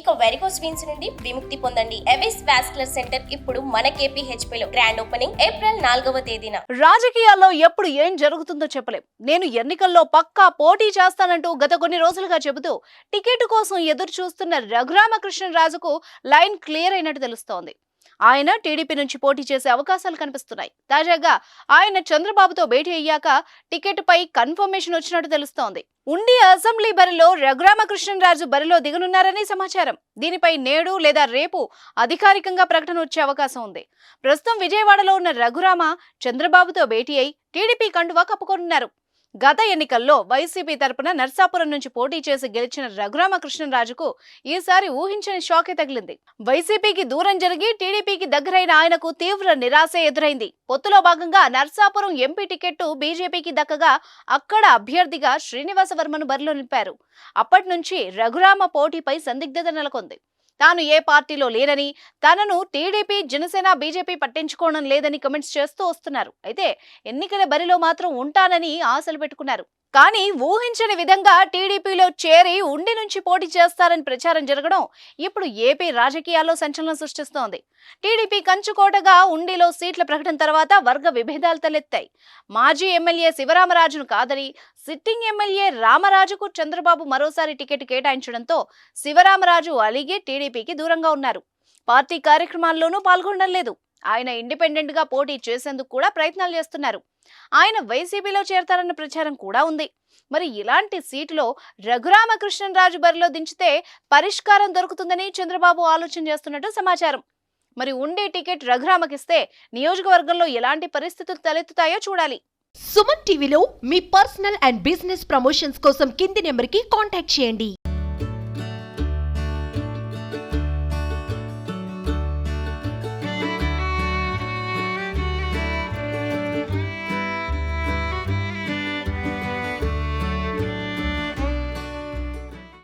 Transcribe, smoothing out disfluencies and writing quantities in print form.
ఇక varicose veins నుండి విముక్తి పొందండి. ఎవిస్ వాస్కులర్ సెంటర్ ఇప్పుడు మన KPHP లో గ్రాండ్ ఓపెనింగ్ ఏప్రిల్ 4వ తేదీన. రాజకీయాల్లో ఎప్పుడు ఏం జరుగుతుందో చెప్పలేం. నేను ఎన్నికల్లో పక్కా పోటీ చేస్తానంటూ గత కొన్ని రోజులుగా చెబుతూ టికెట్ కోసం ఎదురు చూస్తున్న రఘురామకృష్ణరాజుకు లైన్ క్లియర్ అయినట్టు తెలుస్తోంది. ఆయన టీడీపీ నుంచి పోటీ చేసే అవకాశాలు కనిపిస్తున్నాయి. తాజాగా ఆయన చంద్రబాబుతో భేటీ అయ్యాక టికెట్ పై కన్ఫర్మేషన్ వచ్చినట్టు తెలుస్తోంది. ఉండి అసెంబ్లీ బరిలో రఘురామకృష్ణరాజు బరిలో దిగనున్నారని సమాచారం. దీనిపై నేడు లేదా రేపు అధికారికంగా ప్రకటన వచ్చే అవకాశం ఉంది. ప్రస్తుతం విజయవాడలో ఉన్న రఘురామ చంద్రబాబుతో భేటీ అయి టీడీపీ కండువా కప్పుకోనున్నారు. గత ఎన్నికల్లో వైసీపీ తరపున నర్సాపురం నుంచి పోటీ చేసి గెలిచిన రఘురామకృష్ణరాజుకు ఈసారి ఊహించని షాకే తగిలింది. వైసీపీకి దూరం జరిగి టీడీపీకి దగ్గరైన ఆయనకు తీవ్ర నిరాశ ఎదురైంది. పొత్తులో భాగంగా నర్సాపురం ఎంపీ టికెట్టు బీజేపీకి దక్కగా అక్కడ అభ్యర్థిగా శ్రీనివాసవర్మను బరిలో నింపారు. అప్పటి నుంచి రఘురామ పోటీపై సందిగ్ధత నెలకొంది. తాను ఏ పార్టీలో లేనని, తనను టీడీపీ, జనసేన, బీజేపీ పట్టించుకోవడం లేదని కమెంట్స్ చేస్తూ వస్తున్నారు. అయితే ఎన్నికల బరిలో మాత్రం ఉంటానని ఆశలు పెట్టుకున్నారు. కానీ ఊహించని విధంగా టీడీపీలో చేరి ఉండి నుంచి పోటీ చేస్తారని ప్రచారం జరగడం ఇప్పుడు ఏపీ రాజకీయాల్లో సంచలనం సృష్టిస్తోంది. టీడీపీ కంచుకోటగా ఉండిలో సీట్ల ప్రకటన తర్వాత వర్గ విభేదాలు తలెత్తాయి. మాజీ ఎమ్మెల్యే శివరామరాజును కాదని సిట్టింగ్ ఎమ్మెల్యే రామరాజుకు చంద్రబాబు మరోసారి టికెట్ కేటాయించడంతో శివరామరాజు అలిగి టీడీపీకి దూరంగా ఉన్నారు. పార్టీ కార్యక్రమాల్లోనూ పాల్గొనడం లేదు. ఆయన ఇండిపెండెంట్ గా పోటీ చేసేందుకు కూడా ప్రయత్నాలు చేస్తున్నారు. ఆయన వైసీపీలో చేరతారన్న ప్రచారం కూడా ఉంది. మరి ఇలాంటి సీటులో రఘురామకృష్ణరాజు బరిలో దించితే పరిష్కారం దొరుకుతుందని చంద్రబాబు ఆలోచన చేస్తున్నట్టు సమాచారం. మరి ఉండే టికెట్ రఘురామకిస్తే నియోజకవర్గంలో ఎలాంటి పరిస్థితులు తలెత్తుతాయో చూడాలి. సుమన్ టీవీలో మీ పర్సనల్ అండ్ బిజినెస్ ప్రమోషన్స్ కోసం కింది నెంబర్కి కాంటాక్ట్ చేయండి.